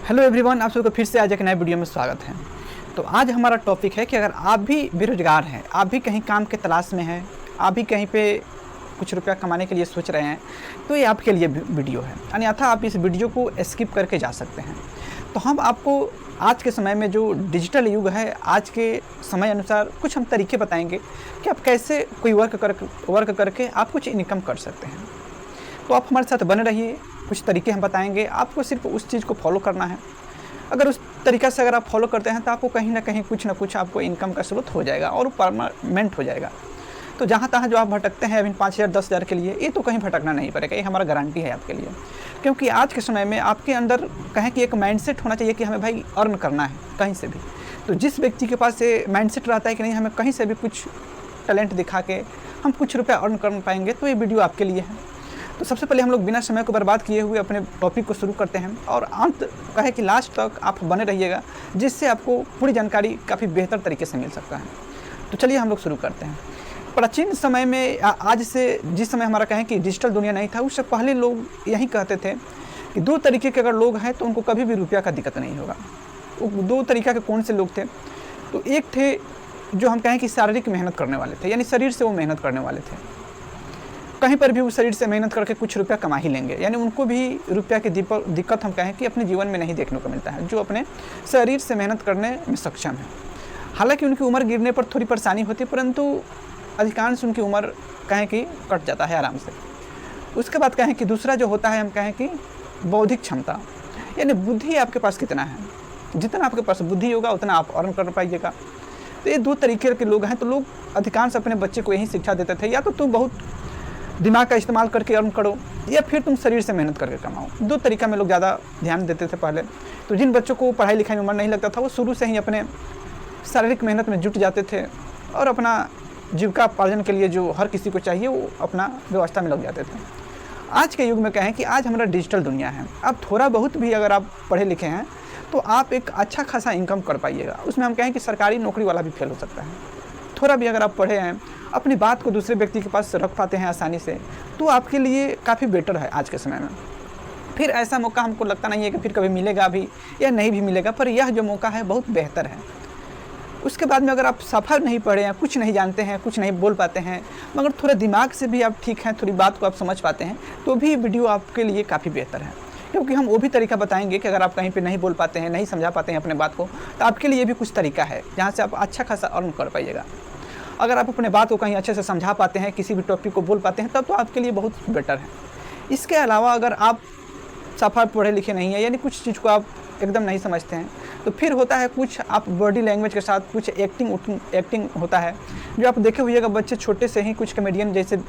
Hello everyone, आप सबको फिर से आज एक नए वीडियो में स्वागत है। तो आज हमारा टॉपिक है कि अगर आप भी बेरोजगार हैं, आप भी कहीं काम के तलाश में हैं, आप भी कहीं पे कुछ रुपया कमाने के लिए सोच रहे हैं, तो ये आपके लिए वीडियो है। अन्यथा आप इस वीडियो को स्किप करके जा सकते हैं। तो हम आपको आज के समय में जो डिजिटल युग है, आज के समय अनुसार कुछ हम तरीके बताएंगे कि आप कैसे कोई वर्क करके आप कुछ इनकम कर सकते हैं। तो आप हमारे साथ बने रहिए, कुछ तरीके हम बताएंगे, आपको सिर्फ उस चीज़ को फॉलो करना है। अगर उस तरीक़ा से अगर आप फॉलो करते हैं तो आपको कहीं ना कहीं कुछ ना कुछ आपको इनकम का स्रोत हो जाएगा और परमानेंट हो जाएगा। तो जहाँ तहाँ जो आप भटकते हैं अभी 5,000 10,000 के लिए, ये तो कहीं भटकना नहीं पड़ेगा, ये हमारा गारंटी है आपके लिए। क्योंकि आज के समय में आपके अंदर कहें कि एक माइंडसेट होना चाहिए कि हमें भाई अर्न करना है कहीं से भी। तो जिस व्यक्ति के पास ये माइंडसेट रहता है कि नहीं हमें कहीं से भी कुछ टैलेंट दिखा के हम कुछ रुपया अर्न कर पाएंगे, तो ये वीडियो आपके लिए है। तो सबसे पहले हम लोग बिना समय को बर्बाद किए हुए अपने टॉपिक को शुरू करते हैं और अंत कहे कि लास्ट तक आप बने रहिएगा, जिससे आपको पूरी जानकारी काफ़ी बेहतर तरीके से मिल सकता है। तो चलिए हम लोग शुरू करते हैं। प्राचीन समय में आज से जिस समय हमारा कहें कि डिजिटल दुनिया नहीं था, उससे पहले लोग यही कहते थे कि दो तरीके के अगर लोग हैं तो उनको कभी भी रुपया का दिक्कत नहीं होगा। वो दो तरीक़ा के कौन से लोग थे? तो एक थे जो हम कहें कि शारीरिक मेहनत करने वाले थे, यानी शरीर से वो मेहनत करने वाले थे। कहीं पर भी वो शरीर से मेहनत करके कुछ रुपया कमा ही लेंगे, यानी उनको भी रुपया की दिक्कत हम कहें कि अपने जीवन में नहीं देखने को मिलता है, जो अपने शरीर से मेहनत करने में सक्षम है। हालांकि उनकी उम्र गिरने पर थोड़ी परेशानी होती है, परंतु अधिकांश उनकी उम्र कहें कि कट जाता है आराम से। उसके बाद कहें कि दूसरा जो होता है हम कहें कि बौद्धिक क्षमता, यानी बुद्धि आपके पास कितना है, जितना आपके पास बुद्धि होगा उतना आप अर्न कर पाइएगा। तो ये दो तरीके के लोग हैं। तो लोग अधिकांश अपने बच्चे को यही शिक्षा देते थे, या तो तुम बहुत दिमाग का इस्तेमाल करके अर्न करो या फिर तुम शरीर से मेहनत करके कमाओ। दो तरीका में लोग ज़्यादा ध्यान देते थे पहले। तो जिन बच्चों को पढ़ाई लिखाई में मन नहीं लगता था, वो शुरू से ही अपने शारीरिक मेहनत में जुट जाते थे और अपना जीविका उपार्जन के लिए जो हर किसी को चाहिए वो अपना व्यवस्था में लग जाते थे। आज के युग में कहें कि आज हमारा डिजिटल दुनिया है। अब थोड़ा बहुत भी अगर आप पढ़े लिखे हैं तो आप एक अच्छा खासा इनकम कर पाइएगा। उसमें हम कहें कि सरकारी नौकरी वाला भी फेल हो सकता है। थोड़ा भी अगर आप पढ़े हैं, अपनी बात को दूसरे व्यक्ति के पास रख पाते हैं आसानी से, तो आपके लिए काफ़ी बेटर है आज के समय में। फिर ऐसा मौका हमको लगता नहीं है कि फिर कभी मिलेगा भी या नहीं भी मिलेगा, पर यह जो मौका है बहुत बेहतर है। उसके बाद में अगर आप सफ़र नहीं पढ़े हैं, कुछ नहीं जानते हैं, कुछ नहीं बोल पाते हैं, मगर थोड़ा दिमाग से भी आप ठीक हैं, थोड़ी बात को आप समझ पाते हैं, तो भी वीडियो आपके लिए काफ़ी बेहतर है। क्योंकि हम वो भी तरीका बताएंगे कि अगर आप कहीं पे नहीं बोल पाते हैं, नहीं समझा पाते हैं अपने बात को, तो आपके लिए भी कुछ तरीका है जहाँ से आप अच्छा खासा अर्न कर पाइएगा। अगर आप अपने बात को कहीं अच्छे से समझा पाते हैं, किसी भी टॉपिक को बोल पाते हैं, तब तो आपके लिए बहुत बेटर है। इसके अलावा अगर आप सफ़र पढ़े लिखे नहीं हैं, यानी कुछ चीज़ को आप एकदम नहीं समझते हैं, तो फिर होता है कुछ आप बॉडी लैंग्वेज के साथ कुछ एक्टिंग होता है, जो आप देखे हुएगा बच्चे छोटे से ही कुछ कॉमेडियन जैसे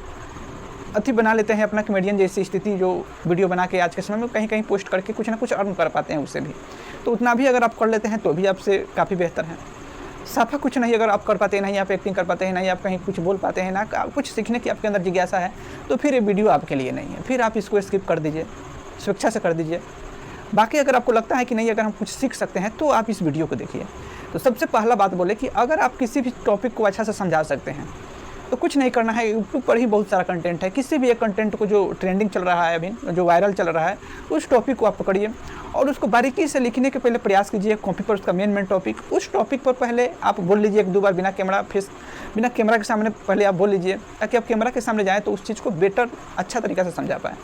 अति बना लेते हैं, अपना कॉमेडियन जैसी स्थिति जो वीडियो बना के आज के समय में कहीं कहीं पोस्ट करके कुछ ना कुछ अर्न कर पाते हैं उससे भी। तो उतना भी अगर आप कर लेते हैं तो भी आपसे काफ़ी बेहतर है। साफा कुछ नहीं अगर आप कर पाते हैं, नहीं आप एक्टिंग कर पाते हैं, नहीं आप कहीं कुछ बोल पाते हैं, ना कुछ सीखने की आपके अंदर जिज्ञासा है, तो फिर ये वीडियो आपके लिए नहीं है। फिर आप इसको स्किप कर दीजिए, स्वेच्छा से कर दीजिए। बाकी अगर आपको लगता है कि नहीं अगर हम कुछ सीख सकते हैं, तो आप इस वीडियो को देखिए। तो सबसे पहला बात बोले कि अगर आप किसी भी टॉपिक को अच्छा से समझा सकते हैं तो कुछ नहीं करना है। यूट्यूब पर ही बहुत सारा कंटेंट है, किसी भी एक कंटेंट को जो ट्रेंडिंग चल रहा है, अभी जो वायरल चल रहा है, उस टॉपिक को आप पकड़िए और उसको बारीकी से लिखने के पहले प्रयास कीजिए। कॉपी पर उसका मेन टॉपिक, उस टॉपिक पर पहले आप बोल लीजिए 1-2 बार बिना कैमरा के सामने पहले आप बोल लीजिए, ताकि आप कैमरा के सामने जाएँ तो उस चीज़ को बेटर अच्छा तरीक़ा से समझा पाएँ।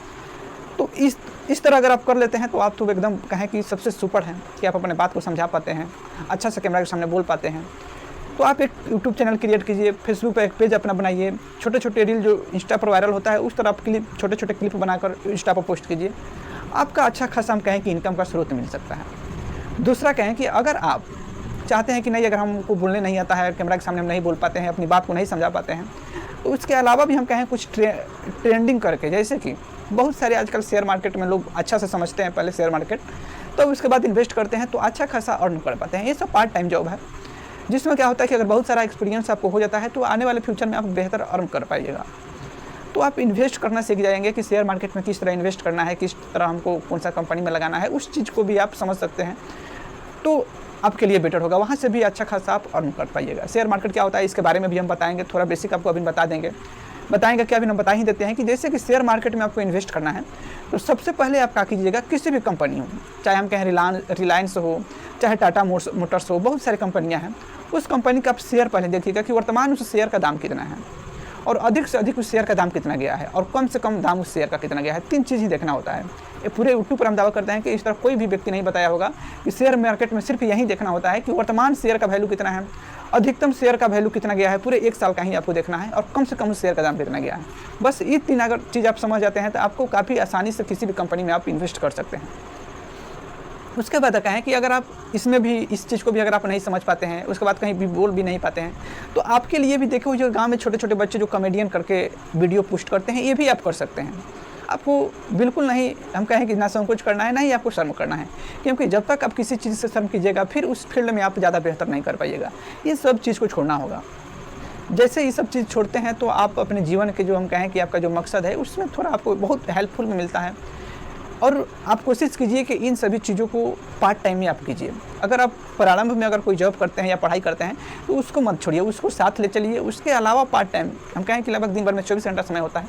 तो इस तरह अगर आप कर लेते हैं तो आप तो एकदम कहें कि सबसे सुपर हैं कि आप अपने बात को समझा पाते हैं, अच्छा से कैमरा के सामने बोल पाते हैं। तो आप एक यूट्यूब चैनल क्रिएट कीजिए, फेसबुक पर एक पेज अपना बनाइए, छोटे छोटे रील जो इंस्टा पर वायरल होता है उस तरह आप छोटे छोटे क्लिप बनाकर इंस्टा पर पोस्ट कीजिए। आपका अच्छा खासा हम कहें कि इनकम का स्रोत मिल सकता है। दूसरा कहें कि अगर आप चाहते हैं कि नहीं अगर हमको बोलने नहीं आता है, कैमरा के सामने हम नहीं बोल पाते हैं, अपनी बात को नहीं समझा पाते हैं, तो उसके अलावा भी हम कहें कुछ ट्रेंडिंग करके, जैसे कि बहुत सारे आजकल शेयर मार्केट में लोग अच्छा से समझते हैं पहले शेयर मार्केट, तो उसके बाद इन्वेस्ट करते हैं तो अच्छा खासा अर्न कर पाते हैं। ये सब पार्ट टाइम जॉब है, जिसमें क्या होता है कि अगर बहुत सारा एक्सपीरियंस आपको हो जाता है तो आने वाले फ्यूचर में आप बेहतर अर्न कर पाइएगा। तो आप इन्वेस्ट करना सीख जाएंगे कि शेयर मार्केट में किस तरह इन्वेस्ट करना है, किस तरह हमको कौन सा कंपनी में लगाना है, उस चीज़ को भी आप समझ सकते हैं, तो आपके लिए बेटर होगा। वहाँ से भी अच्छा खासा आप अर्न कर पाइएगा। शेयर मार्केट क्या होता है इसके बारे में भी हम बताएंगे, थोड़ा बेसिक आपको अभी बता देंगे। बताएंगे कि अभी हम बता ही देते हैं कि जैसे कि शेयर मार्केट में आपको इन्वेस्ट करना है तो सबसे पहले आप क्या कीजिएगा, किसी भी कंपनी हो, चाहे हम कहें रिलायंस हो, चाहे टाटा मोटर्स हो, बहुत सारी कंपनियां हैं, उस कंपनी का आप शेयर पहले देखिएगा कि वर्तमान उस शेयर का दाम कितना है और अधिक से अधिक उस शेयर का दाम कितना गया है और कम से कम दाम उस शेयर का कितना गया है। 3 चीज़ ही देखना होता है। ये पूरे यूट्यूब पर हम दावा करते हैं कि इस तरह कोई भी व्यक्ति नहीं बताया होगा कि शेयर मार्केट में सिर्फ यही देखना होता है कि वर्तमान शेयर का वैल्यू कितना है, अधिकतम शेयर का वैल्यू कितना गया है, पूरे 1 साल का ही आपको देखना है और कम से कम उस शेयर का दाम कितना गया है। बस ये 3 अगर चीज़ आप समझ जाते हैं तो आपको काफ़ी आसानी से किसी भी कंपनी में आप इन्वेस्ट कर सकते हैं। उसके बाद क्या है कि अगर आप इसमें भी इस चीज़ को भी अगर आप नहीं समझ पाते हैं, उसके बाद कहीं भी बोल भी नहीं पाते हैं, तो आपके लिए भी देखो जो गांव में छोटे छोटे बच्चे जो कॉमेडियन करके वीडियो पोस्ट करते हैं, ये भी आप कर सकते हैं। आपको बिल्कुल नहीं हम कहें कि ना संकोच करना है, ना ही आपको शर्म करना है, क्योंकि जब तक आप किसी चीज़ से शर्म कीजिएगा फिर उस फील्ड में आप ज़्यादा बेहतर नहीं कर पाइएगा। ये सब चीज़ को छोड़ना होगा। जैसे ये सब चीज़ छोड़ते हैं तो आप अपने जीवन के जो हम कहें कि आपका जो मकसद है उसमें थोड़ा आपको बहुत हेल्पफुल में मिलता है। और आप कोशिश कीजिए कि इन सभी चीज़ों को पार्ट टाइम में आप कीजिए। अगर आप प्रारंभ में अगर कोई जॉब करते हैं या पढ़ाई करते हैं तो उसको मत छोड़िए, उसको साथ ले चलिए। उसके अलावा पार्ट टाइम हम कहें कि लगभग दिन भर में 24 घंटा समय होता है,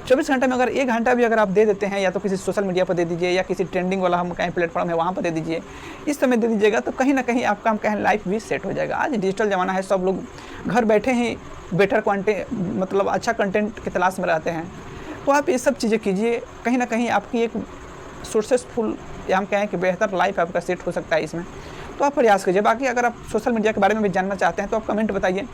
24 घंटे में अगर 1 घंटा भी अगर आप दे देते हैं, या तो किसी सोशल मीडिया पर दे दीजिए या किसी ट्रेंडिंग वाला हम कहें प्लेटफॉर्म है वहाँ पर दे दीजिए, इस समय दे दीजिएगा तो कहीं ना कहीं आपका हम कहें लाइफ भी सेट हो जाएगा। आज डिजिटल ज़माना है, सब लोग घर बैठे ही बेटर मतलब अच्छा कंटेंट की तलाश में रहते हैं, तो आप ये सब चीज़ें कीजिए। कहीं ना कहीं आपकी एक सक्सेसफुल या हम कहें कि बेहतर लाइफ आपका सेट हो सकता है इसमें, तो आप प्रयास कीजिए। बाकी अगर आप सोशल मीडिया के बारे में भी जानना चाहते हैं तो आप कमेंट बताइए।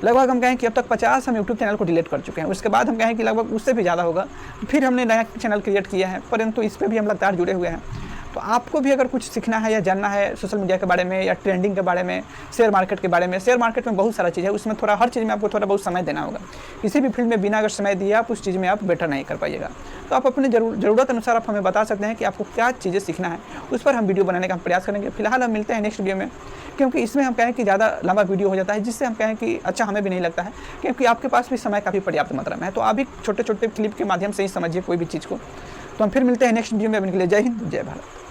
लगभग हम कहें कि अब तक 50 हम यूट्यूब चैनल को डिलीट कर चुके हैं, उसके बाद हम कहें कि लगभग उससे भी ज़्यादा होगा, फिर हमने नया चैनल क्रिएट किया है, परंतु इस पर भी हम लगातार जुड़े हुए हैं। तो आपको भी अगर कुछ सीखना है या जानना है सोशल मीडिया के बारे में या ट्रेंडिंग के बारे में, शेयर मार्केट के बारे में, शेयर मार्केट में बहुत सारा चीज़ है, उसमें थोड़ा हर चीज़ में आपको थोड़ा बहुत समय देना होगा। किसी भी फील्ड में बिना अगर समय दिए आप उस चीज़ में आप बेटर नहीं कर पाइएगा। तो आप अपने ज़रूरत अनुसार आप हमें बता सकते हैं कि आपको क्या चीज़ें सीखना है, उस पर हम वीडियो बनाने का हम प्रयास करेंगे। फिलहाल हम मिलते हैं नेक्स्ट वीडियो में, क्योंकि इसमें हम कहें कि ज़्यादा लंबा वीडियो हो जाता है, जिससे हम कहें कि अच्छा हमें भी नहीं लगता है, क्योंकि आपके पास भी समय काफ़ी पर्याप्त मात्रा में है। तो आप भी छोटे छोटे क्लिप के माध्यम से ही समझिए कोई भी चीज़ को। तो हम फिर मिलते हैं नेक्स्ट वीडियो में। अभी के लिए जय हिंद, जय भारत।